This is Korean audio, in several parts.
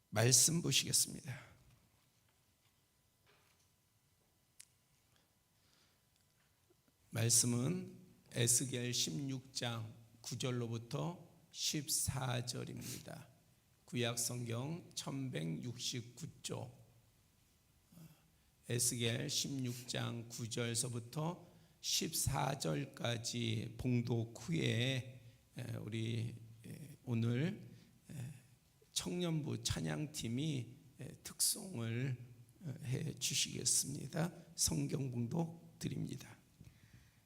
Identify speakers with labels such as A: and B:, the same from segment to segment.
A: 말씀 보시겠습니다. 말씀은 에스겔 16장 9절로부터 14절입니다. 구약 성경 1169조 에스겔 16장 9절서부터 14절까지 봉독 후에 우리 오늘 청년부 찬양팀이 특송을 해 주시겠습니다. 성경 봉독 드립니다.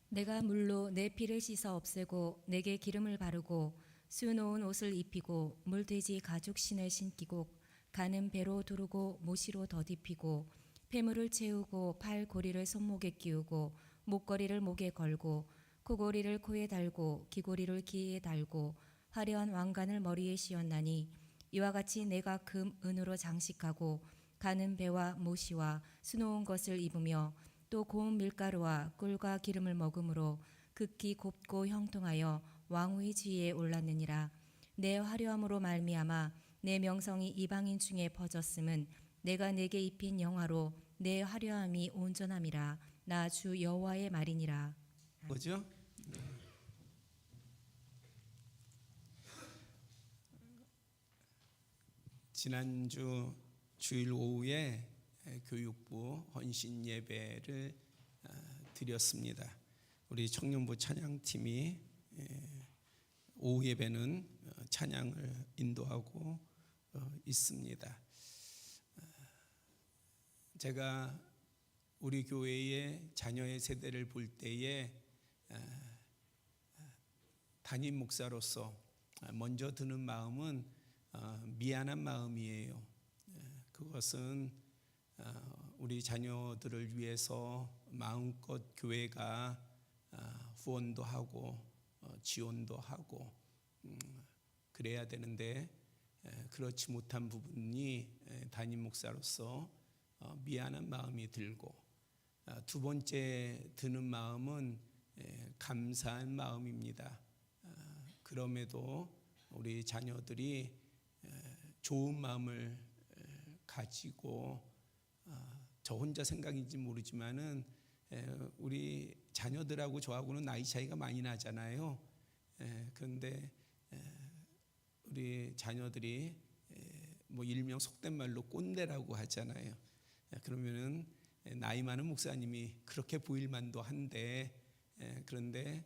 B: 내가 물로 내 피를 씻어 없애고 내게 기름을 바르고 수놓은 옷을 입히고 물돼지 가죽 신을 신기고 가는 배로 두르고 모시로 덧입히고 폐물을 채우고 팔 고리를 손목에 끼우고 목걸이를 목에 걸고 코고리를 코에 달고 귀고리를 귀에 달고 화려한 왕관을 머리에 씌웠나니 이와 같이 내가 금 은으로 장식하고 가는 배와 모시와 수놓은 것을 입으며 또 고운 밀가루와 꿀과 기름을 먹음으로 극히 곱고 형통하여 왕후의 지위에 올랐느니라. 내 화려함으로 말미암아 내 명성이 이방인 중에 퍼졌음은 내가 내게 입힌 영화로 내 화려함이 온전함이라. 나 주 여호와의 말이니라.
A: 뭐죠? 지난주 주일 오후에 교육부 헌신 예배를 드렸습니다. 우리 청년부 찬양팀이 오후 예배는 찬양을 인도하고 있습니다. 제가 우리 교회의 자녀의 세대를 볼 때에 담임 목사로서 먼저 드는 마음은 미안한 마음이에요. 그것은 우리 자녀들을 위해서 마음껏 교회가 후원도 하고 지원도 하고 그래야 되는데 그렇지 못한 부분이 담임 목사로서 미안한 마음이 들고, 두 번째 드는 마음은 감사한 마음입니다. 그럼에도 우리 자녀들이 좋은 마음을 가지고 저 혼자 생각인지 모르지만은 우리 자녀들하고 저하고는 나이 차이가 많이 나잖아요. 그런데 우리 자녀들이 뭐 일명 속된 말로 꼰대라고 하잖아요. 그러면은 나이 많은 목사님이 그렇게 보일 만도 한데, 그런데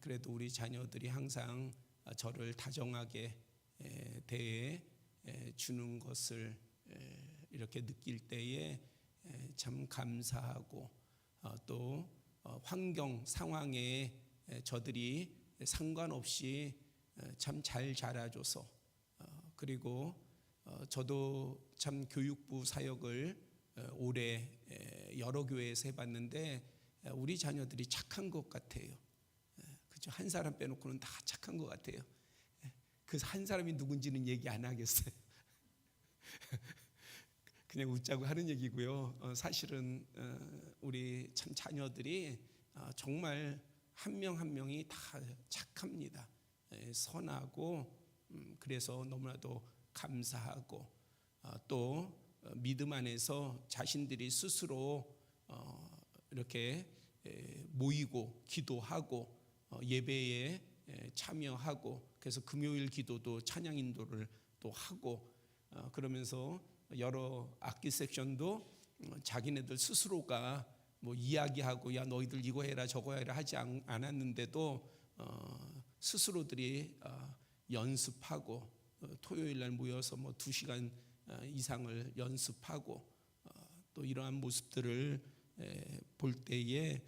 A: 그래도 우리 자녀들이 항상 저를 다정하게 대해 주는 것을 이렇게 느낄 때에 참 감사하고, 또 환경 상황에 저들이 상관없이 참 잘 자라줘서, 그리고 저도 참 교육부 사역을 올해 여러 교회에서 해봤는데 우리 자녀들이 착한 것 같아요. 그죠? 한 사람 빼놓고는 다 착한 것 같아요. 그 한 사람이 누군지는 얘기 안 하겠어요. 그냥 웃자고 하는 얘기고요. 사실은 우리 참 자녀들이 정말 한 명 한 명이 다 착합니다. 선하고, 그래서 너무나도 감사하고, 또 믿음 안에서 자신들이 스스로 이렇게 모이고 기도하고 예배에 참여하고, 그래서 금요일 기도도 찬양 인도를 또 하고, 그러면서 여러 악기 섹션도 자기네들 스스로가 뭐 이야기하고 야 너희들 이거 해라 저거 해라 하지 않았는데도 스스로들이 연습하고, 토요일 날 모여서 뭐 2시간 이상을 연습하고, 또 이러한 모습들을 볼 때에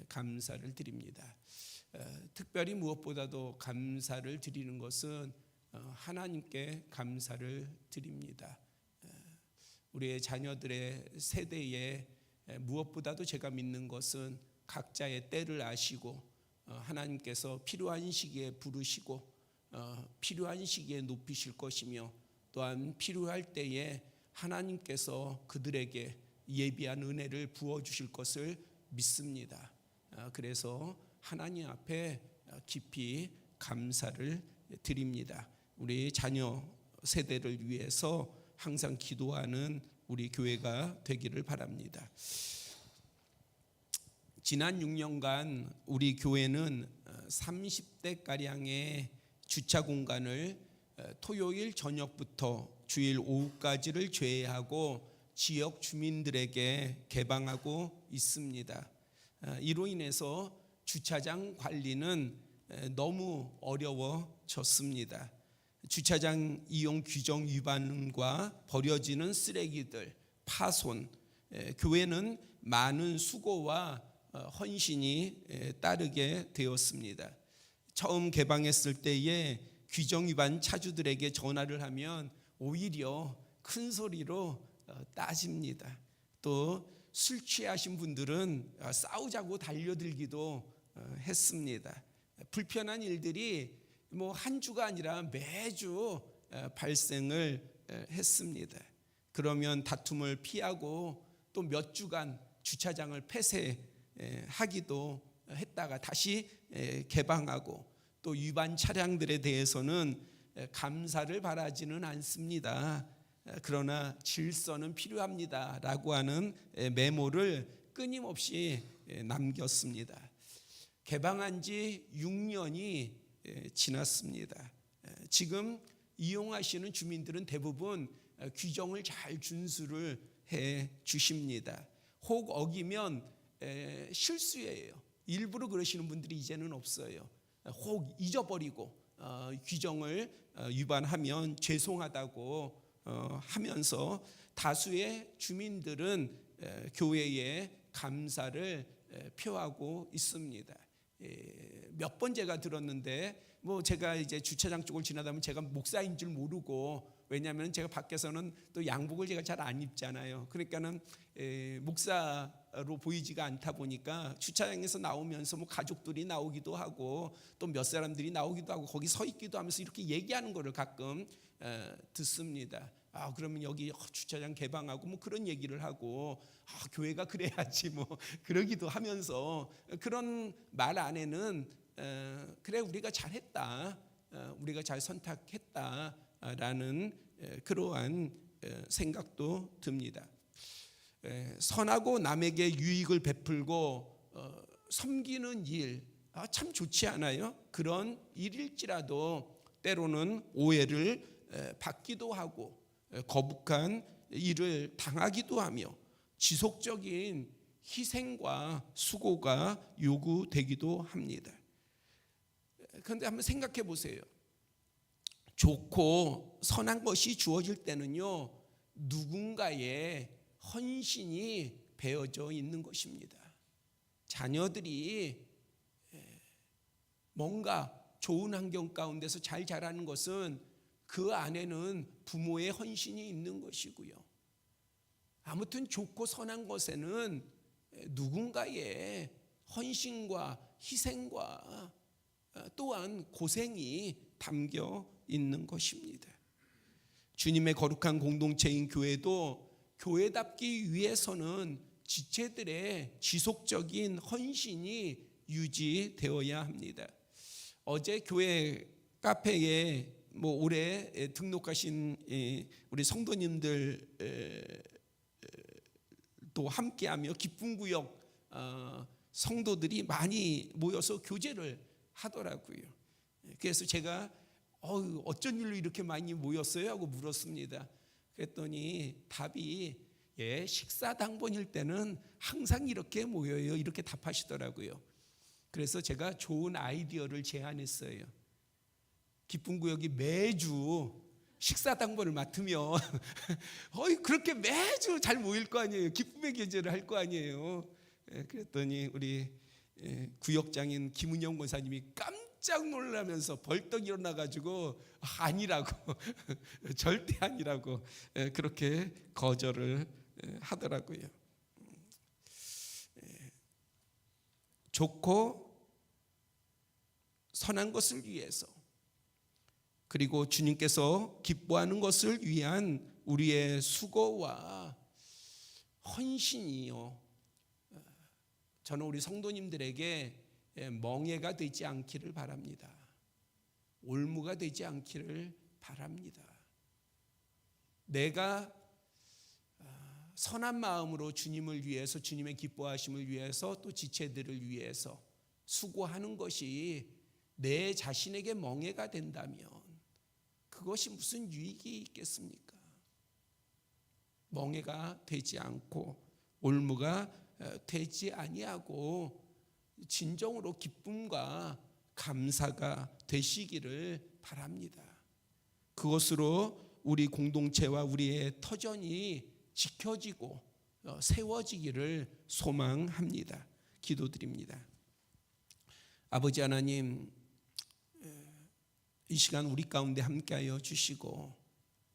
A: 감사를 드립니다. 특별히 무엇보다도 감사를 드리는 것은 하나님께 감사를 드립니다. 우리의 자녀들의 세대에 무엇보다도 제가 믿는 것은 각자의 때를 아시고, 하나님께서 필요한 시기에 부르시고 필요한 시기에 높이실 것이며, 또한 필요할 때에 하나님께서 그들에게 예비한 은혜를 부어주실 것을 믿습니다. 그래서 하나님 앞에 깊이 감사를 드립니다. 우리 자녀 세대를 위해서 항상 기도하는 우리 교회가 되기를 바랍니다. 지난 6년간 우리 교회는 30대가량의 주차 공간을 토요일 저녁부터 주일 오후까지를 제외하고 지역 주민들에게 개방하고 있습니다. 이로 인해서 주차장 관리는 너무 어려워졌습니다. 주차장 이용 규정 위반과 버려지는 쓰레기들, 파손, 교회는 많은 수고와 헌신이 따르게 되었습니다. 처음 개방했을 때에 규정 위반 차주들에게 전화를 하면 오히려 큰 소리로 따집니다. 또 술 취하신 분들은 싸우자고 달려들기도 했습니다. 불편한 일들이 뭐 한 주가 아니라 매주 발생을 했습니다. 그러면 다툼을 피하고 또 몇 주간 주차장을 폐쇄하기도 했다가 다시 개방하고 또 위반 차량들에 대해서는 감사를 바라지는 않습니다. 그러나 질서는 필요합니다라고 하는 메모를 끊임없이 남겼습니다. 개방한 지 6년이 지났습니다. 지금 이용하시는 주민들은 대부분 규정을 잘 준수를 해 주십니다. 혹 어기면 실수예요. 일부러 그러시는 분들이 이제는 없어요. 혹 잊어버리고 규정을 위반하면 죄송하다고 하면서 다수의 주민들은 교회에 감사를 표하고 있습니다. 몇 번 제가 들었는데 뭐 제가 이제 주차장 쪽을 지나다 보면 제가 목사인 줄 모르고, 왜냐하면 제가 밖에서는 또 양복을 제가 잘 안 입잖아요. 그러니까는 목사로 보이지가 않다 보니까 주차장에서 나오면서 뭐 가족들이 나오기도 하고 또 몇 사람들이 나오기도 하고 거기 서 있기도 하면서 이렇게 얘기하는 거를 가끔 듣습니다. 그러면 여기 주차장 개방하고 뭐 그런 얘기를 하고 교회가 그래야지 뭐 그러기도 하면서 그런 말 안에는 그래 우리가 잘했다, 우리가 잘 선택했다라는 그러한 생각도 듭니다. 선하고 남에게 유익을 베풀고 섬기는 일, 참 좋지 않아요? 그런 일일지라도 때로는 오해를 받기도 하고 거북한 일을 당하기도 하며 지속적인 희생과 수고가 요구되기도 합니다. 그런데 한번 생각해 보세요. 좋고 선한 것이 주어질 때는요, 누군가의 헌신이 배어져 있는 것입니다. 자녀들이 뭔가 좋은 환경 가운데서 잘 자라는 것은 그 안에는 부모의 헌신이 있는 것이고요. 아무튼 좋고 선한 것에는 누군가의 헌신과 희생과 또한 고생이 담겨 있는 것입니다. 주님의 거룩한 공동체인 교회도 교회답기 위해서는 지체들의 지속적인 헌신이 유지되어야 합니다. 어제 교회 카페에 올해 등록하신 우리 성도님들 또 함께하며 기쁨구역 성도들이 많이 모여서 교제를 하더라고요. 그래서 제가 어쩐 일로 이렇게 많이 모였어요? 하고 물었습니다. 그랬더니 답이 식사 당번일 때는 항상 이렇게 모여요, 이렇게 답하시더라고요. 그래서 제가 좋은 아이디어를 제안했어요. 기쁨구역이 매주 식사 당번을 맡으면 그렇게 매주 잘 모일 거 아니에요. 기쁨의 계절을 할 거 아니에요. 그랬더니 우리 구역장인 김은영 권사님이 깜짝 놀라면서 벌떡 일어나가지고 아니라고 절대 아니라고 그렇게 거절을 하더라고요. 좋고 선한 것을 위해서, 그리고 주님께서 기뻐하는 것을 위한 우리의 수고와 헌신이요, 저는 우리 성도님들에게 멍해가 되지 않기를 바랍니다. 올무가 되지 않기를 바랍니다. 내가 선한 마음으로 주님을 위해서, 주님의 기뻐하심을 위해서, 또 지체들을 위해서 수고하는 것이 내 자신에게 멍해가 된다면 그것이 무슨 유익이 있겠습니까? 멍해가 되지 않고 올무가 되지 아니하고 진정으로 기쁨과 감사가 되시기를 바랍니다. 그것으로 우리 공동체와 우리의 터전이 지켜지고 세워지기를 소망합니다. 기도드립니다. 아버지 하나님, 이 시간 우리 가운데 함께하여 주시고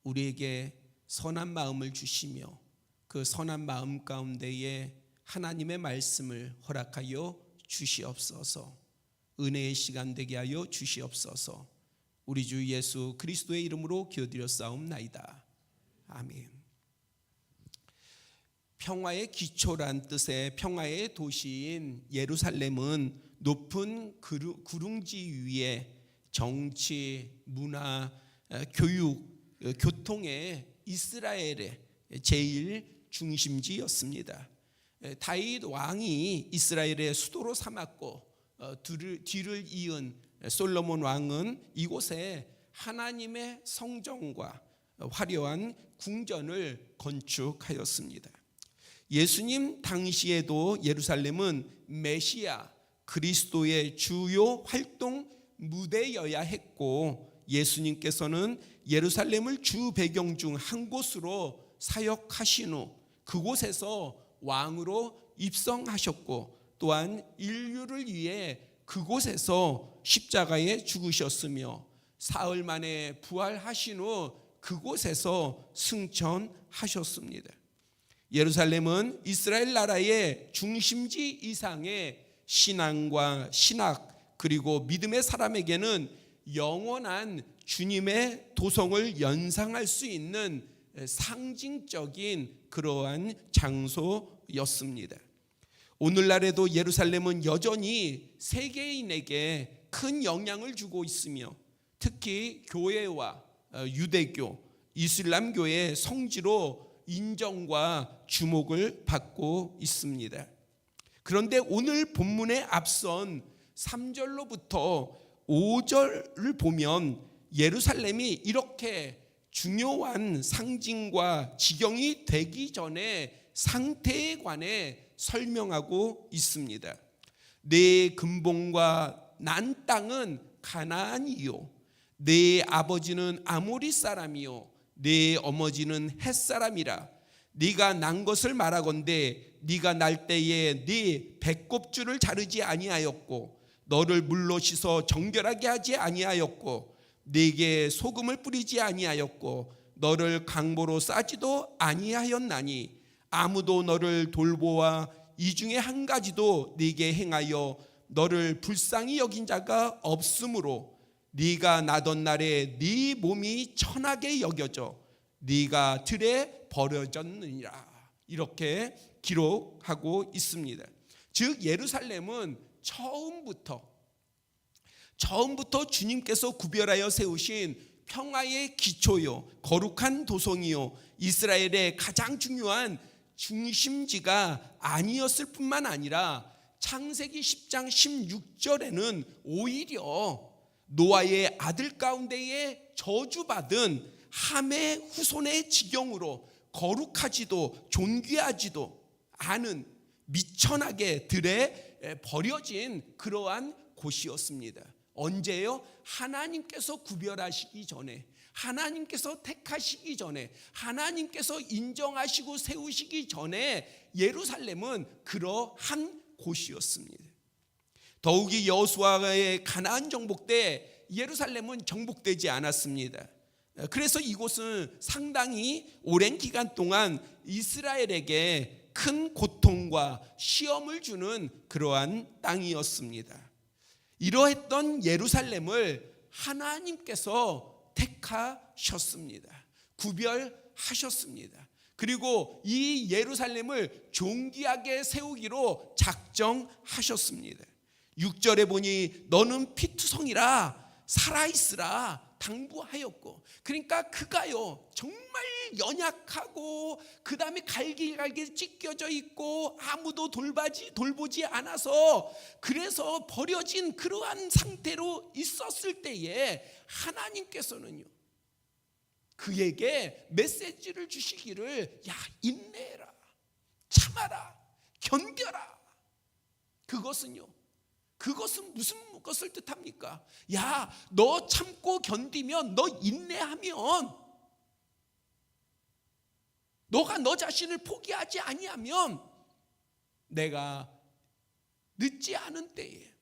A: 우리에게 선한 마음을 주시며 그 선한 마음 가운데에 하나님의 말씀을 허락하여 주시옵소서. 은혜의 시간 되게 하여 주시옵소서. 우리 주 예수 그리스도의 이름으로 기도드렸사옵나이다. 아멘. 평화의 기초란 뜻의 평화의 도시인 예루살렘은 높은 구릉지 위에 정치, 문화, 교육, 교통의 이스라엘의 제일 중심지였습니다. 다윗 왕이 이스라엘의 수도로 삼았고 뒤를 이은 솔로몬 왕은 이곳에 하나님의 성전과 화려한 궁전을 건축하였습니다. 예수님 당시에도 예루살렘은 메시아 그리스도의 주요 활동 무대여야 했고, 예수님께서는 예루살렘을 주 배경 중 한 곳으로 사역하신 후 그곳에서 왕으로 입성하셨고, 또한 인류를 위해 그곳에서 십자가에 죽으셨으며 사흘 만에 부활하신 후 그곳에서 승천하셨습니다. 예루살렘은 이스라엘 나라의 중심지 이상의 신앙과 신학 그리고 믿음의 사람에게는 영원한 주님의 도성을 연상할 수 있는 상징적인 그러한 장소였습니다. 오늘날에도 예루살렘은 여전히 세계인에게 큰 영향을 주고 있으며 특히 교회와 유대교, 이슬람교의 성지로 인정과 주목을 받고 있습니다. 그런데 오늘 본문에 앞선 3절로부터 5절을 보면 예루살렘이 이렇게 중요한 상징과 지경이 되기 전에 상태에 관해 설명하고 있습니다. 내 근본과 난 땅은 가나안이요, 내 아버지는 아모리 사람이요, 내 어머니는 헷 사람이라. 네가 난 것을 말하건대 네가 날 때에 네 배꼽줄을 자르지 아니하였고 너를 물로 씻어 정결하게 하지 아니하였고 네게 소금을 뿌리지 아니하였고 너를 강보로 싸지도 아니하였나니 아무도 너를 돌보아 이 중에 한 가지도 네게 행하여 너를 불쌍히 여긴 자가 없으므로 네가 나던 날에 네 몸이 천하게 여겨져 네가 들에 버려졌느니라. 이렇게 기록하고 있습니다. 즉 예루살렘은 처음부터 주님께서 구별하여 세우신 평화의 기초요, 거룩한 도성이요, 이스라엘의 가장 중요한 중심지가 아니었을 뿐만 아니라 창세기 10장 16절에는 오히려 노아의 아들 가운데에 저주받은 함의 후손의 지경으로 거룩하지도 존귀하지도 않은 미천하게 들에 버려진 그러한 곳이었습니다. 언제요? 하나님께서 구별하시기 전에, 하나님께서 택하시기 전에, 하나님께서 인정하시고 세우시기 전에 예루살렘은 그러한 곳이었습니다. 더욱이 여호수아의 가나안 정복 때 예루살렘은 정복되지 않았습니다. 그래서 이곳은 상당히 오랜 기간 동안 이스라엘에게 큰 고통과 시험을 주는 그러한 땅이었습니다. 이러했던 예루살렘을 하나님께서 택하셨습니다. 구별하셨습니다. 그리고 이 예루살렘을 존귀하게 세우기로 작정하셨습니다. 6절에 보니 너는 피투성이라 살아있으라 당부하였고, 그러니까 그가요 정말 연약하고 그 다음에 갈기갈기 찢겨져 있고 아무도 돌보지 않아서 그래서 버려진 그러한 상태로 있었을 때에 하나님께서는요 그에게 메시지를 주시기를 야 인내해라, 참아라, 견뎌라. 그것은 무슨 것을 뜻합니까? 야, 너 참고 견디면, 너 인내하면, 너가 너 자신을 포기하지 아니하면 내가 늦지 않은 때에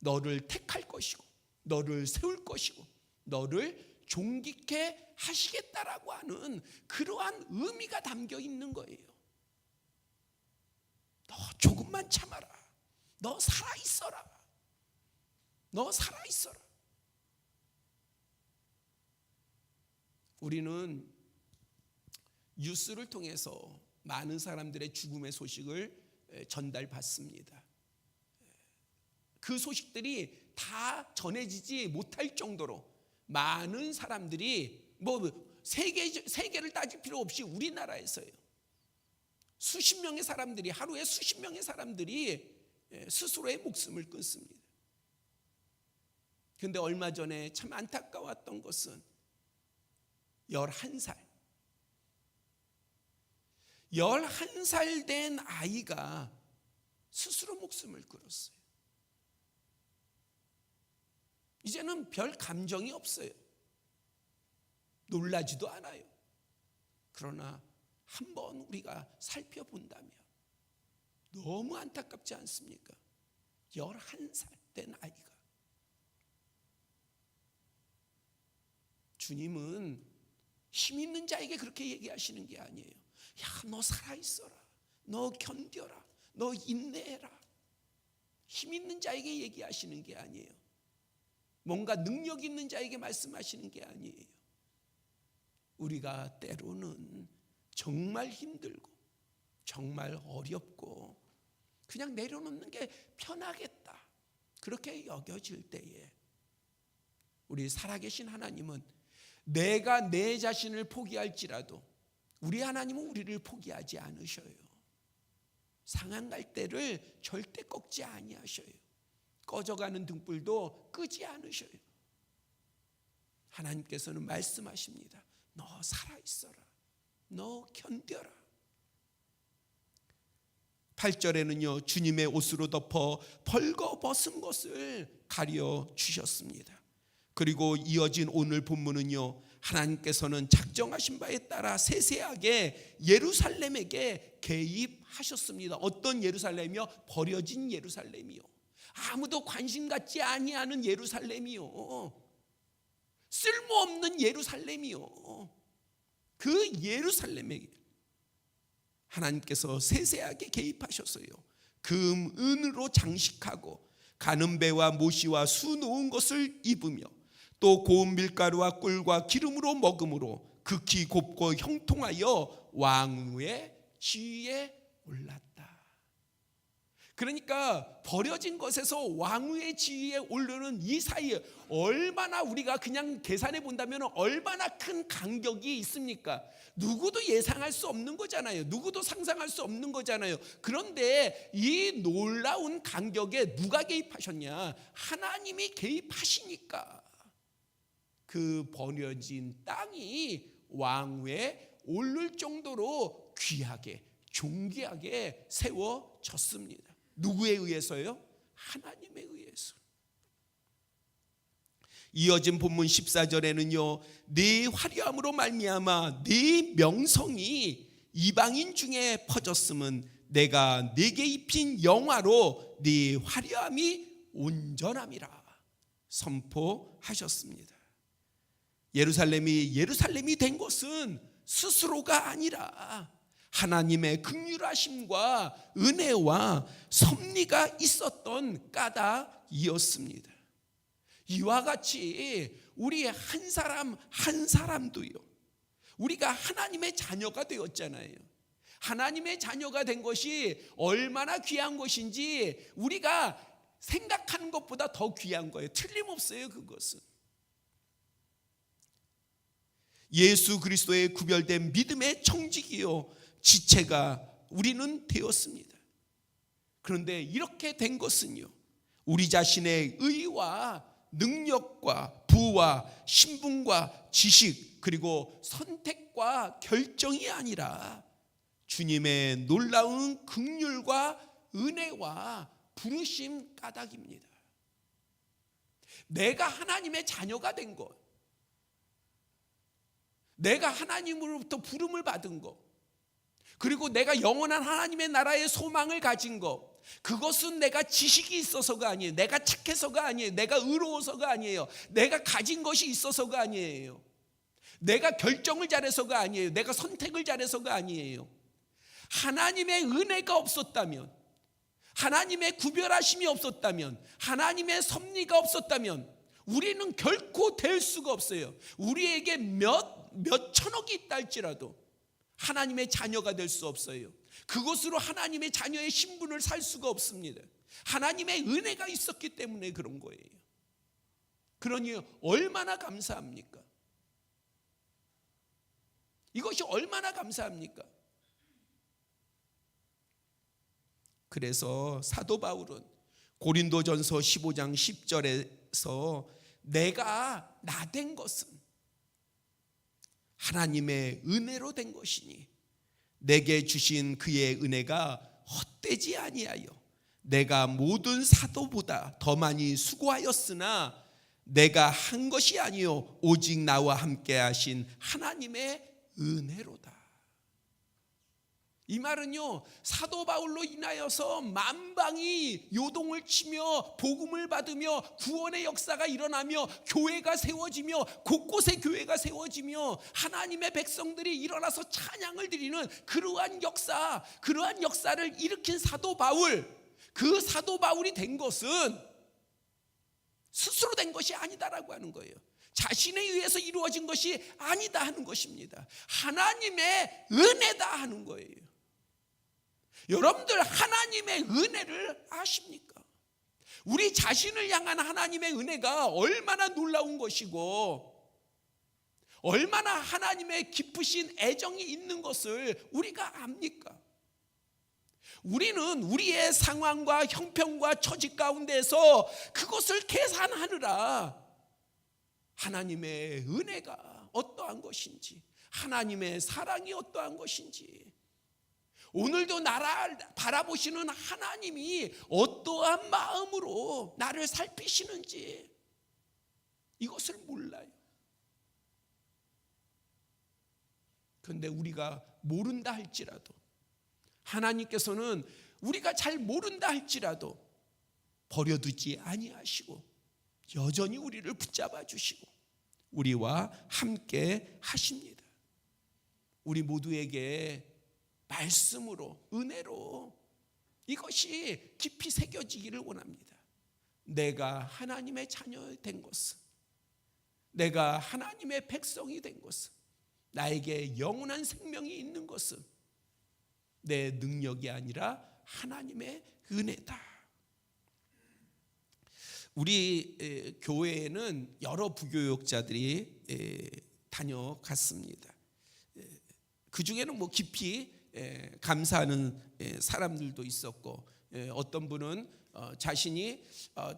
A: 너를 택할 것이고 너를 세울 것이고 너를 존귀케 하시겠다라고 하는 그러한 의미가 담겨 있는 거예요. 너 조금만 참아라. 너 살아있어라. 너 살아있어라. 우리는 뉴스를 통해서 많은 사람들의 죽음의 소식을 전달받습니다. 그 소식들이 다 전해지지 못할 정도로 많은 사람들이 세계를 따질 필요 없이 우리나라에서요. 수십 명의 사람들이 하루에 수십 명의 사람들이 스스로의 목숨을 끊습니다. 그런데 얼마 전에 참 안타까웠던 것은 11살 된 아이가 스스로 목숨을 끊었어요. 이제는 별 감정이 없어요. 놀라지도 않아요. 그러나 한번 우리가 살펴본다면 너무 안타깝지 않습니까? 11살 된 아이가. 주님은 힘 있는 자에게 그렇게 얘기하시는 게 아니에요. 야, 너 살아있어라. 너 견뎌라. 너 인내해라. 힘 있는 자에게 얘기하시는 게 아니에요. 뭔가 능력 있는 자에게 말씀하시는 게 아니에요. 우리가 때로는 정말 힘들고 정말 어렵고 그냥 내려놓는 게 편하겠다 그렇게 여겨질 때에 우리 살아계신 하나님은 내가 내 자신을 포기할지라도 우리 하나님은 우리를 포기하지 않으셔요. 상한 갈대를 절대 꺾지 아니하셔요. 꺼져가는 등불도 끄지 않으셔요. 하나님께서는 말씀하십니다. 너 살아있어라. 너 견뎌라. 8절에는요 주님의 옷으로 덮어 벌거벗은 것을 가려 주셨습니다. 그리고 이어진 오늘 본문은요 하나님께서는 작정하신 바에 따라 세세하게 예루살렘에게 개입하셨습니다. 어떤 예루살렘이요? 버려진 예루살렘이요. 아무도 관심 갖지 아니하는 예루살렘이요. 쓸모없는 예루살렘이요. 그 예루살렘에게 하나님께서 세세하게 개입하셨어요. 금, 은으로 장식하고 가는 배와 모시와 수 놓은 것을 입으며 또 고운 밀가루와 꿀과 기름으로 먹음으로 극히 곱고 형통하여 왕의 지위에 올랐다. 그러니까 버려진 것에서 왕의 지위에 오르는 이 사이에 얼마나 우리가 그냥 계산해 본다면 얼마나 큰 간격이 있습니까? 누구도 예상할 수 없는 거잖아요. 누구도 상상할 수 없는 거잖아요. 그런데 이 놀라운 간격에 누가 개입하셨냐? 하나님이 개입하시니까 그 버려진 땅이 왕위에 오를 정도로 귀하게 존귀하게 세워졌습니다. 누구에 의해서요? 하나님에 의해서. 이어진 본문 14절에는요 네 화려함으로 말미암아 네 명성이 이방인 중에 퍼졌음은 내가 네게 입힌 영화로 네 화려함이 온전함이라 선포하셨습니다. 예루살렘이 된 것은 스스로가 아니라 하나님의 긍휼하심과 은혜와 섭리가 있었던 까닭이었습니다. 이와 같이 우리 한 사람 한 사람도요 우리가 하나님의 자녀가 되었잖아요. 하나님의 자녀가 된 것이 얼마나 귀한 것인지 우리가 생각하는 것보다 더 귀한 거예요. 틀림없어요. 그것은 예수 그리스도의 구별된 믿음의 청지기요 지체가 우리는 되었습니다. 그런데 이렇게 된 것은요, 우리 자신의 의와 능력과 부와 신분과 지식 그리고 선택과 결정이 아니라 주님의 놀라운 긍휼과 은혜와 부르심 까닭입니다. 내가 하나님의 자녀가 된 것, 내가 하나님으로부터 부름을 받은 것, 그리고 내가 영원한 하나님의 나라의 소망을 가진 것, 그것은 내가 지식이 있어서가 아니에요. 내가 착해서가 아니에요. 내가 의로워서가 아니에요. 내가 가진 것이 있어서가 아니에요. 내가 결정을 잘해서가 아니에요. 내가 선택을 잘해서가 아니에요. 하나님의 은혜가 없었다면, 하나님의 구별하심이 없었다면, 하나님의 섭리가 없었다면 우리는 결코 될 수가 없어요. 우리에게 몇 천억이 있다 할지라도 하나님의 자녀가 될 수 없어요. 그것으로 하나님의 자녀의 신분을 살 수가 없습니다. 하나님의 은혜가 있었기 때문에 그런 거예요. 그러니 얼마나 감사합니까? 이것이 얼마나 감사합니까? 그래서 사도 바울은 고린도전서 15장 10절에서 내가 나 된 것은 하나님의 은혜로 된 것이니 내게 주신 그의 은혜가 헛되지 아니하여 내가 모든 사도보다 더 많이 수고하였으나 내가 한 것이 아니요 오직 나와 함께 하신 하나님의 은혜로다. 이 말은요, 사도 바울로 인하여서 만방이 요동을 치며 복음을 받으며 구원의 역사가 일어나며 교회가 세워지며 곳곳에 교회가 세워지며 하나님의 백성들이 일어나서 찬양을 드리는 그러한 역사를 일으킨 사도 바울, 그 사도 바울이 된 것은 스스로 된 것이 아니다라고 하는 거예요. 자신에 의해서 이루어진 것이 아니다 하는 것입니다. 하나님의 은혜다 하는 거예요. 여러분들 하나님의 은혜를 아십니까? 우리 자신을 향한 하나님의 은혜가 얼마나 놀라운 것이고 얼마나 하나님의 깊으신 애정이 있는 것을 우리가 압니까? 우리는 우리의 상황과 형편과 처지 가운데서 그것을 계산하느라 하나님의 은혜가 어떠한 것인지, 하나님의 사랑이 어떠한 것인지, 오늘도 나를 바라보시는 하나님이 어떠한 마음으로 나를 살피시는지 이것을 몰라요. 그런데 우리가 모른다 할지라도, 하나님께서는 우리가 잘 모른다 할지라도 버려두지 아니하시고 여전히 우리를 붙잡아 주시고 우리와 함께 하십니다. 우리 모두에게 말씀으로, 은혜로 이것이 깊이 새겨지기를 원합니다. 내가 하나님의 자녀 된 것은, 내가 하나님의 백성이 된 것은, 나에게 영원한 생명이 있는 것은 내 능력이 아니라 하나님의 은혜다. 우리 교회에는 여러 부교육자들이 다녀갔습니다. 그 중에는 뭐 깊이 감사하는 사람들도 있었고, 어떤 분은 자신이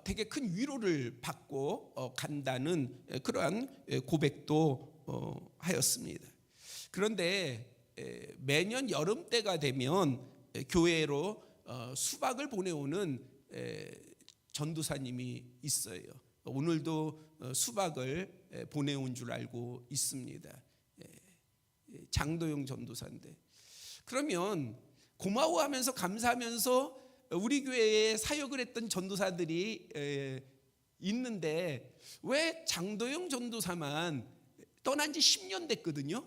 A: 되게 큰 위로를 받고 간다는 그러한 고백도 하였습니다. 그런데 매년 여름 때가 되면 교회로 수박을 보내오는 전도사님이 있어요. 오늘도 수박을 보내온 줄 알고 있습니다. 장도영 전도사인데, 그러면 고마워하면서 감사하면서 우리 교회에 사역을 했던 전도사들이 있는데 왜 장도영 전도사만 떠난 지 10년 됐거든요.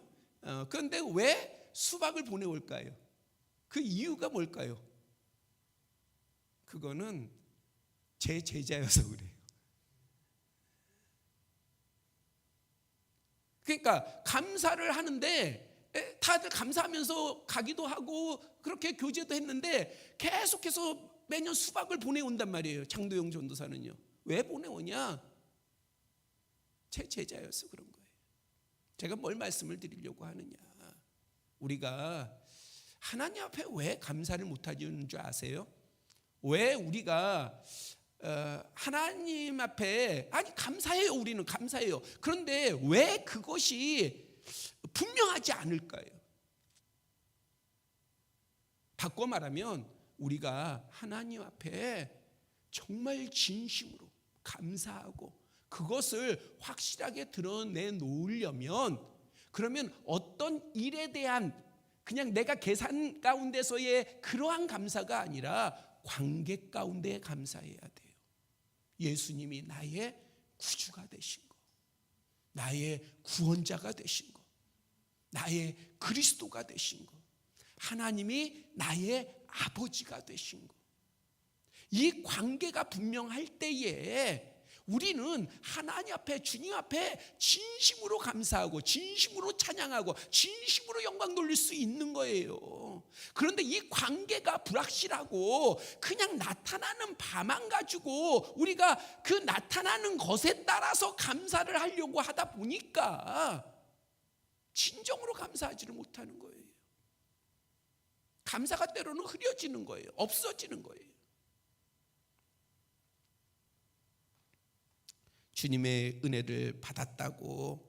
A: 그런데 왜 수박을 보내올까요? 그 이유가 뭘까요? 그거는 제 제자여서 그래요. 그러니까 감사를 하는데 다들 감사하면서 가기도 하고 그렇게 교제도 했는데 계속해서 매년 수박을 보내온단 말이에요. 장도영 전도사는요. 왜 보내오냐? 제 제자여서 그런 거예요. 제가 뭘 말씀을 드리려고 하느냐, 우리가 하나님 앞에 왜 감사를 못하는 줄 아세요? 왜 우리가 하나님 앞에 감사해요. 우리는 감사해요. 그런데 왜 그것이 분명하지 않을까요? 바꿔 말하면 우리가 하나님 앞에 정말 진심으로 감사하고 그것을 확실하게 드러내 놓으려면, 그러면 어떤 일에 대한 그냥 내가 계산 가운데서의 그러한 감사가 아니라 관계 가운데 감사해야 돼요. 예수님이 나의 구주가 되신 거, 나의 구원자가 되신 거, 나의 그리스도가 되신 거, 하나님이 나의 아버지가 되신 거, 이 관계가 분명할 때에 우리는 하나님 앞에, 주님 앞에 진심으로 감사하고 진심으로 찬양하고 진심으로 영광 돌릴 수 있는 거예요. 그런데 이 관계가 불확실하고 그냥 나타나는 바만 가지고 우리가 그 나타나는 것에 따라서 감사를 하려고 하다 보니까 진정으로 감사하지를 못하는 거예요. 감사가 때로는 흐려지는 거예요. 없어지는 거예요. 주님의 은혜를 받았다고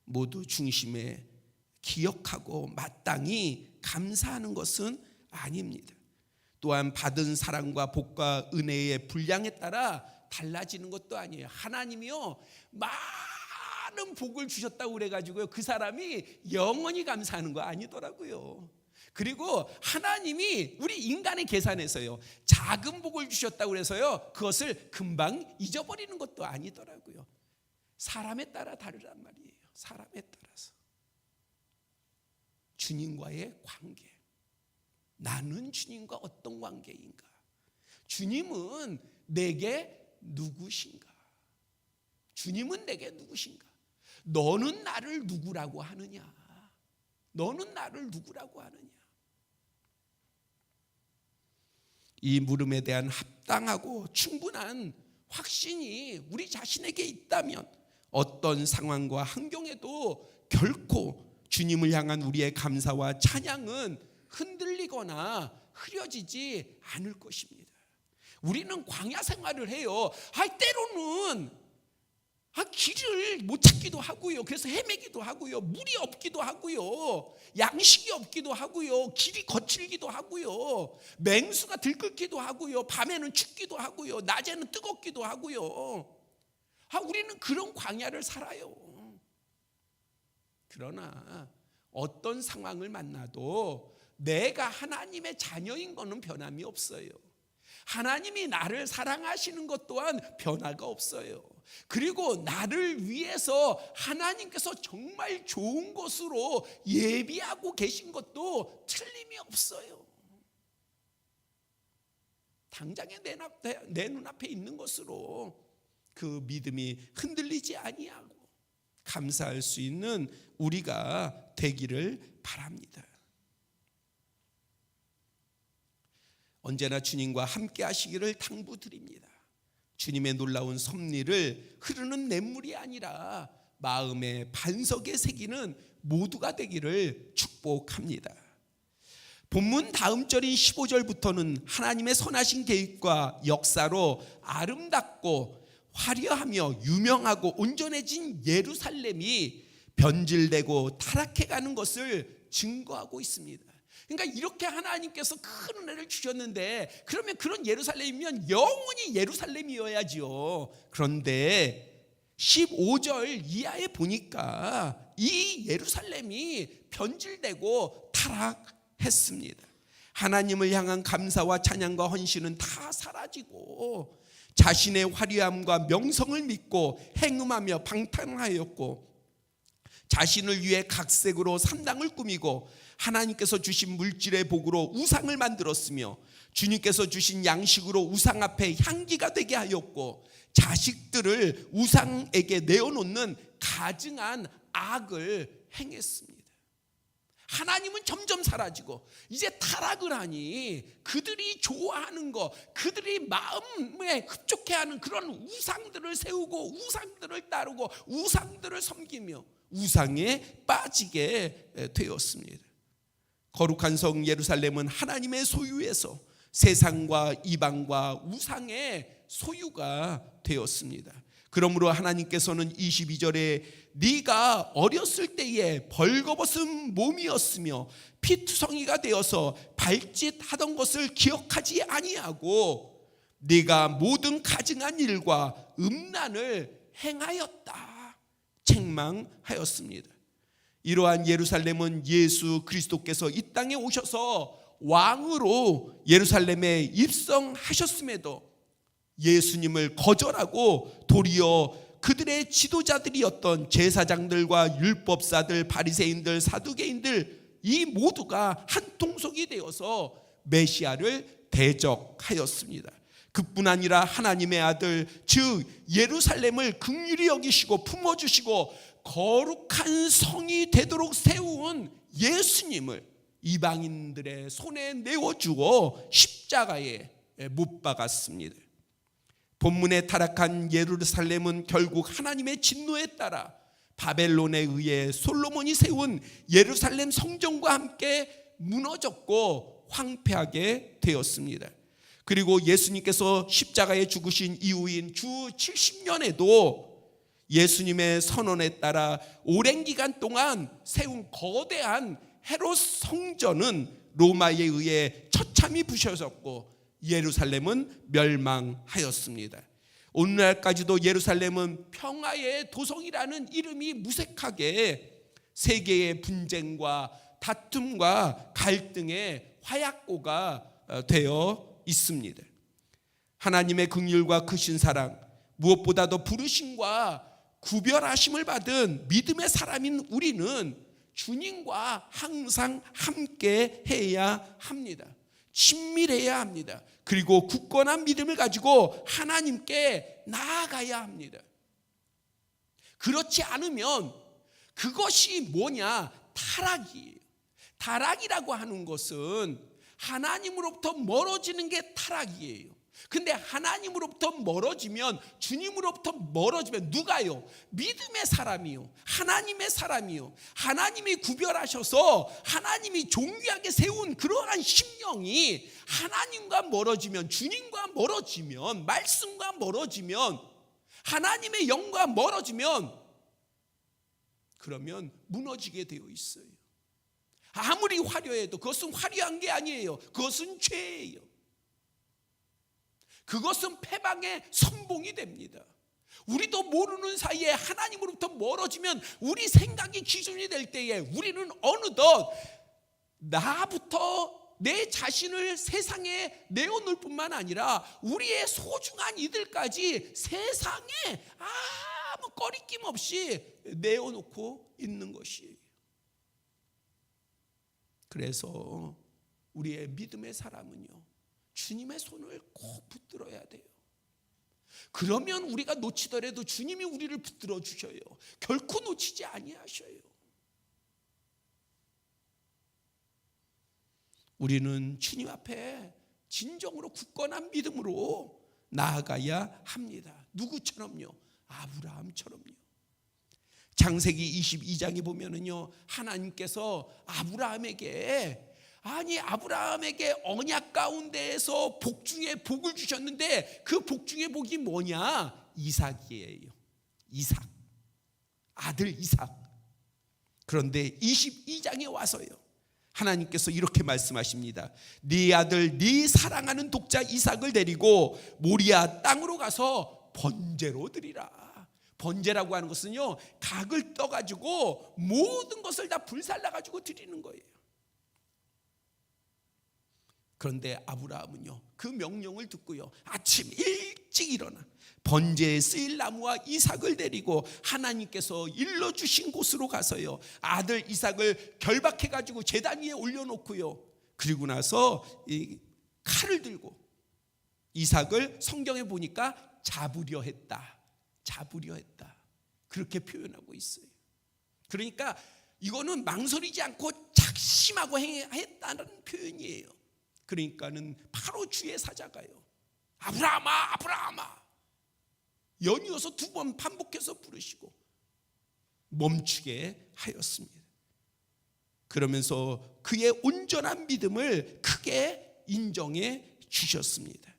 A: 모두 중심에 기억하고 마땅히 감사하는 것은 아닙니다. 또한 받은 사랑과 복과 은혜의 분량에 따라 달라지는 것도 아니에요. 하나님이요, 많은 복을 주셨다고 그래가지고요, 그 사람이 영원히 감사하는 거 아니더라고요. 그리고 하나님이 우리 인간의 계산에서요, 작은 복을 주셨다고 그래서요 그것을 금방 잊어버리는 것도 아니더라고요. 사람에 따라 다르란 말이에요. 사람에 따라서. 주님과의 관계, 나는 주님과 어떤 관계인가, 주님은 내게 누구신가, 주님은 내게 누구신가, 너는 나를 누구라고 하느냐, 너는 나를 누구라고 하느냐. 이 물음에 대한 합당하고 충분한 확신이 우리 자신에게 있다면 어떤 상황과 환경에도 결코 주님을 향한 우리의 감사와 찬양은 흔들리거나 흐려지지 않을 것입니다. 우리는 광야 생활을 해요. 때로는 길을 못 찾기도 하고요. 그래서 헤매기도 하고요. 물이 없기도 하고요. 양식이 없기도 하고요. 길이 거칠기도 하고요. 맹수가 들끓기도 하고요. 밤에는 춥기도 하고요. 낮에는 뜨겁기도 하고요. 우리는 그런 광야를 살아요. 그러나 어떤 상황을 만나도 내가 하나님의 자녀인 것은 변함이 없어요. 하나님이 나를 사랑하시는 것 또한 변화가 없어요. 그리고 나를 위해서 하나님께서 정말 좋은 것으로 예비하고 계신 것도 틀림이 없어요. 당장에 내 눈앞에 있는 것으로 그 믿음이 흔들리지 아니하고 감사할 수 있는 우리가 되기를 바랍니다. 언제나 주님과 함께 하시기를 당부드립니다. 주님의 놀라운 섭리를 흐르는 냇물이 아니라 마음의 반석에 새기는 모두가 되기를 축복합니다. 본문 다음 절인 15절부터는 하나님의 선하신 계획과 역사로 아름답고 화려하며 유명하고 온전해진 예루살렘이 변질되고 타락해가는 것을 증거하고 있습니다. 그러니까 이렇게 하나님께서 큰 은혜를 주셨는데, 그러면 그런 예루살렘이면 영원히 예루살렘이어야지요. 그런데 15절 이하에 보니까 이 예루살렘이 변질되고 타락했습니다. 하나님을 향한 감사와 찬양과 헌신은 다 사라지고 자신의 화려함과 명성을 믿고 행음하며 방탕하였고, 자신을 위해 각색으로 산당을 꾸미고 하나님께서 주신 물질의 복으로 우상을 만들었으며 주님께서 주신 양식으로 우상 앞에 향기가 되게 하였고, 자식들을 우상에게 내어놓는 가증한 악을 행했습니다. 하나님은 점점 사라지고 이제 타락을 하니 그들이 좋아하는 것, 그들이 마음에 흡족해하는 그런 우상들을 세우고 우상들을 따르고 우상들을 섬기며 우상에 빠지게 되었습니다. 거룩한 성 예루살렘은 하나님의 소유에서 세상과 이방과 우상의 소유가 되었습니다. 그러므로 하나님께서는 22절에 네가 어렸을 때에 벌거벗은 몸이었으며 피투성이가 되어서 발짓하던 것을 기억하지 아니하고 네가 모든 가증한 일과 음란을 행하였다 책망하였습니다. 이러한 예루살렘은 예수 그리스도께서 이 땅에 오셔서 왕으로 예루살렘에 입성하셨음에도 예수님을 거절하고 도리어 그들의 지도자들이었던 제사장들과 율법사들, 바리새인들, 사두개인들 이 모두가 한 통속이 되어서 메시아를 대적하였습니다. 그뿐 아니라 하나님의 아들 즉 예루살렘을 긍휼히 여기시고 품어주시고 거룩한 성이 되도록 세운 예수님을 이방인들의 손에 내어주어 십자가에 못 박았습니다. 본문에 타락한 예루살렘은 결국 하나님의 진노에 따라 바벨론에 의해 솔로몬이 세운 예루살렘 성전과 함께 무너졌고 황폐하게 되었습니다. 그리고 예수님께서 십자가에 죽으신 이후인 주 70년에도 예수님의 선언에 따라 오랜 기간 동안 세운 거대한 헤롯 성전은 로마에 의해 처참히 부셔졌고 예루살렘은 멸망하였습니다. 오늘날까지도 예루살렘은 평화의 도성이라는 이름이 무색하게 세계의 분쟁과 다툼과 갈등의 화약고가 되어 있습니다. 하나님의 긍휼과 크신 사랑, 무엇보다도 부르심과 구별하심을 받은 믿음의 사람인 우리는 주님과 항상 함께 해야 합니다. 친밀해야 합니다. 그리고 굳건한 믿음을 가지고 하나님께 나아가야 합니다. 그렇지 않으면 그것이 뭐냐? 타락이에요. 타락이라고 하는 것은 하나님으로부터 멀어지는 게 타락이에요. 근데 하나님으로부터 멀어지면, 주님으로부터 멀어지면 누가요? 믿음의 사람이요, 하나님의 사람이요, 하나님이 구별하셔서 하나님이 존귀하게 세운 그러한 심령이 하나님과 멀어지면, 주님과 멀어지면, 말씀과 멀어지면, 하나님의 영과 멀어지면 그러면 무너지게 되어 있어요. 아무리 화려해도 그것은 화려한 게 아니에요. 그것은 죄예요. 그것은 패방의 선봉이 됩니다. 우리도 모르는 사이에 하나님으로부터 멀어지면 우리 생각이 기준이 될 때에 우리는 어느덧 나부터 내 자신을 세상에 내어놓을 뿐만 아니라 우리의 소중한 이들까지 세상에 아무 꺼리낌 없이 내어놓고 있는 것이에요. 그래서 우리의 믿음의 사람은요, 주님의 손을 꼭 붙들어야 돼요. 그러면 우리가 놓치더라도 주님이 우리를 붙들어 주셔요. 결코 놓치지 아니하셔요. 우리는 주님 앞에 진정으로 굳건한 믿음으로 나아가야 합니다. 누구처럼요? 아브라함처럼요. 창세기 22장에 보면은요, 하나님께서 아브라함에게 언약 가운데에서 복 중에 복을 주셨는데 그 복 중에 복이 뭐냐? 이삭이에요. 이삭, 아들 이삭. 그런데 22장에 와서요, 하나님께서 이렇게 말씀하십니다. 네 아들, 네 사랑하는 독자 이삭을 데리고 모리아 땅으로 가서 번제로 드리라. 번제라고 하는 것은요, 각을 떠가지고 모든 것을 다 불살라가지고 드리는 거예요. 그런데 아브라함은요, 그 명령을 듣고요, 아침 일찍 일어나 번제에 쓰일 나무와 이삭을 데리고 하나님께서 일러주신 곳으로 가서요, 아들 이삭을 결박해가지고 제단 위에 올려놓고요, 그리고 나서 이 칼을 들고 이삭을 성경에 보니까 잡으려 했다. 그렇게 표현하고 있어요. 그러니까 이거는 망설이지 않고 작심하고 했다는 표현이에요. 그러니까는 바로 주의 사자가요, 아브라함아, 아브라함아, 연이어서 2번 반복해서 부르시고 멈추게 하였습니다. 그러면서 그의 온전한 믿음을 크게 인정해 주셨습니다.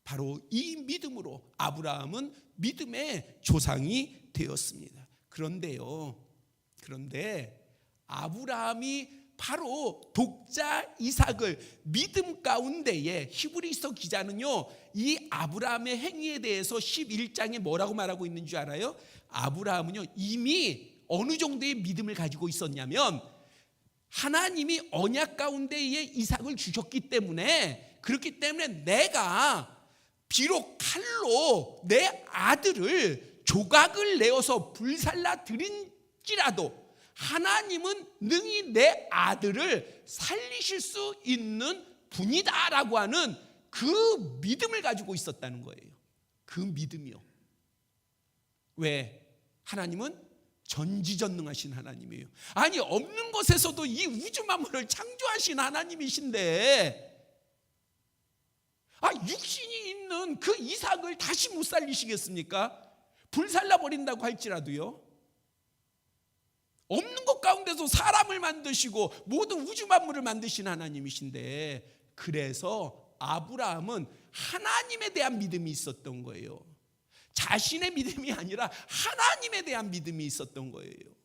A: 바로 이 믿음으로 아브라함은 믿음의 조상이 되었습니다. 그런데 아브라함이 바로 독자 이삭을 믿음 가운데에 히브리서 기자는요, 이 아브라함의 행위에 대해서 11장에 뭐라고 말하고 있는 줄 알아요? 아브라함은요, 이미 어느 정도의 믿음을 가지고 있었냐면 하나님이 언약 가운데에 이삭을 주셨기 때문에, 그렇기 때문에 내가 비록 칼로 내 아들을 조각을 내어서 불살라 드린지라도 하나님은 능히 내 아들을 살리실 수 있는 분이다라고 하는 그 믿음을 가지고 있었다는 거예요. 그 믿음이요. 왜? 하나님은 전지전능하신 하나님이에요. 아니, 없는 것에서도 이 우주 만물을 창조하신 하나님이신데, 육신이 있는 그 이삭을 다시 못 살리시겠습니까? 불살라 버린다고 할지라도요. 없는 것 가운데서 사람을 만드시고 모든 우주 만물을 만드신 하나님이신데, 그래서 아브라함은 하나님에 대한 믿음이 있었던 거예요. 자신의 믿음이 아니라 하나님에 대한 믿음이 있었던 거예요.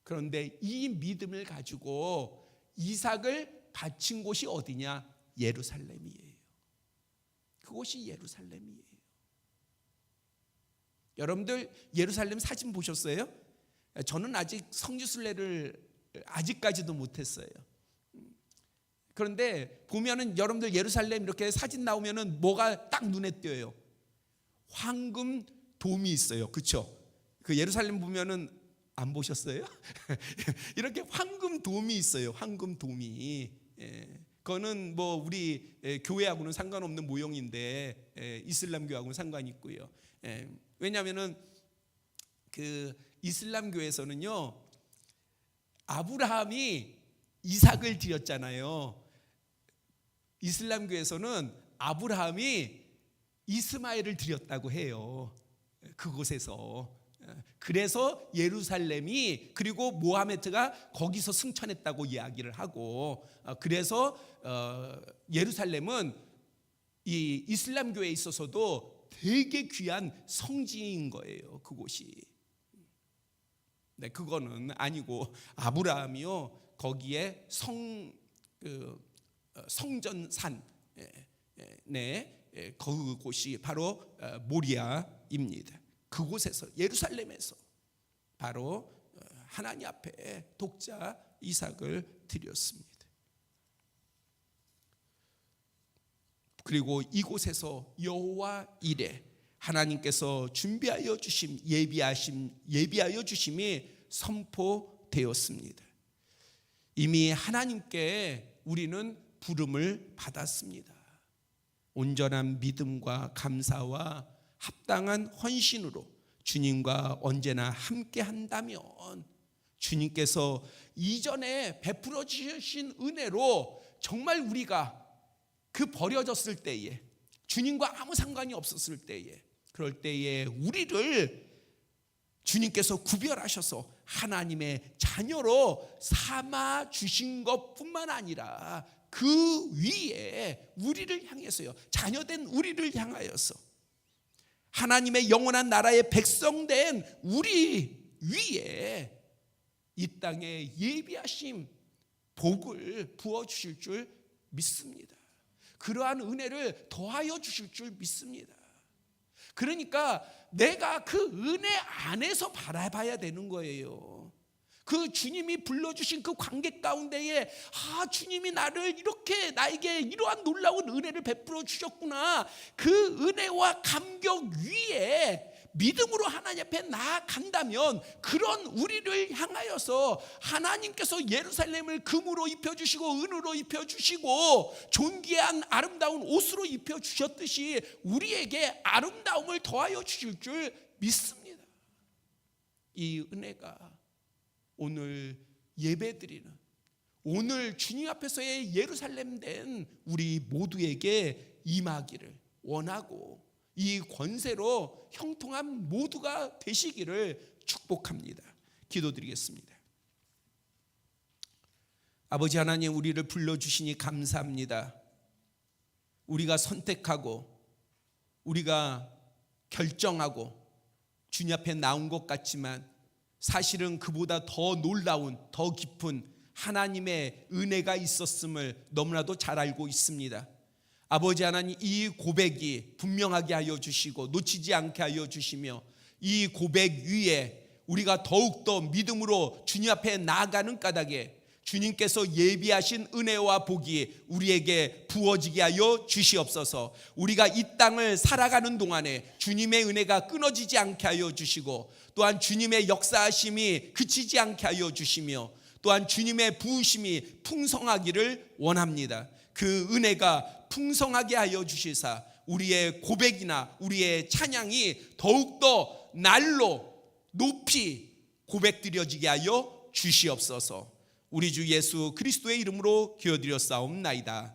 A: 그런데 이 믿음을 가지고 이삭을 바친 곳이 어디냐? 예루살렘이에요. 그곳이 예루살렘이에요. 여러분들 예루살렘 사진 보셨어요? 저는 아직 성지순례를 아직까지도 못했어요. 그런데 보면은 여러분들 예루살렘 이렇게 사진 나오면은 뭐가 딱 눈에 띄어요? 황금 돔이 있어요. 그렇죠? 그 예루살렘 보면은 안 보셨어요? 이렇게 황금 돔이 있어요. 황금 돔이. 그거는 뭐 우리 교회하고는 상관없는 모형인데 이슬람 교회하고는 상관이 있고요. 왜냐하면은 그 이슬람 교회에서는요, 아브라함이 이삭을 드렸잖아요. 이슬람 교회에서는 아브라함이 이스마엘을 드렸다고 해요. 그곳에서. 그래서 예루살렘이, 그리고 모하메트가 거기서 승천했다고 이야기를 하고, 그래서 예루살렘은 이 이슬람 교회에 있어서도 되게 귀한 성지인 거예요. 그곳이. 네, 그거는 아니고 아브라함이요, 거기에 성전산, 그곳이 바로 모리아입니다. 그곳에서, 예루살렘에서 바로 하나님 앞에 독자 이삭을 드렸습니다. 그리고 이곳에서 여호와 이레, 하나님께서 준비하여 주심, 예비하여 주심이 선포되었습니다. 이미 하나님께 우리는 부름을 받았습니다. 온전한 믿음과 감사와 합당한 헌신으로 주님과 언제나 함께 한다면, 주님께서 이전에 베풀어 주신 은혜로 정말 우리가 그 버려졌을 때에, 주님과 아무 상관이 없었을 때에, 그럴 때에 우리를 주님께서 구별하셔서 하나님의 자녀로 삼아 주신 것뿐만 아니라 그 위에 우리를 향해서요, 자녀된 우리를 향하여서 하나님의 영원한 나라의 백성된 우리 위에 이 땅에 예비하신 복을 부어주실 줄 믿습니다. 그러한 은혜를 더하여 주실 줄 믿습니다. 그러니까 내가 그 은혜 안에서 바라봐야 되는 거예요. 그 주님이 불러주신 그 관계 가운데에, 주님이 나를 이렇게, 나에게 이러한 놀라운 은혜를 베풀어 주셨구나, 그 은혜와 감격 위에 믿음으로 하나님 앞에 나아간다면, 그런 우리를 향하여서 하나님께서 예루살렘을 금으로 입혀주시고 은으로 입혀주시고 존귀한 아름다운 옷으로 입혀주셨듯이 우리에게 아름다움을 더하여 주실 줄 믿습니다. 이 은혜가 오늘 예배드리는, 오늘 주님 앞에서의 예루살렘 된 우리 모두에게 임하기를 원하고, 이 권세로 형통한 모두가 되시기를 축복합니다. 기도드리겠습니다. 아버지 하나님, 우리를 불러주시니 감사합니다. 우리가 선택하고 우리가 결정하고 주님 앞에 나온 것 같지만 사실은 그보다 더 놀라운, 더 깊은 하나님의 은혜가 있었음을 너무나도 잘 알고 있습니다. 아버지 하나님, 이 고백이 분명하게 하여 주시고 놓치지 않게 하여 주시며 이 고백 위에 우리가 더욱더 믿음으로 주님 앞에 나아가는 까닭에 주님께서 예비하신 은혜와 복이 우리에게 부어지게 하여 주시옵소서. 우리가 이 땅을 살아가는 동안에 주님의 은혜가 끊어지지 않게 하여 주시고 또한 주님의 역사하심이 그치지 않게 하여 주시며 또한 주님의 부으심이 풍성하기를 원합니다. 그 은혜가 풍성하게 하여 주시사 우리의 고백이나 우리의 찬양이 더욱더 날로 높이 고백드려지게 하여 주시옵소서. 우리 주 예수 그리스도의 이름으로 기도드렸사옵나이다.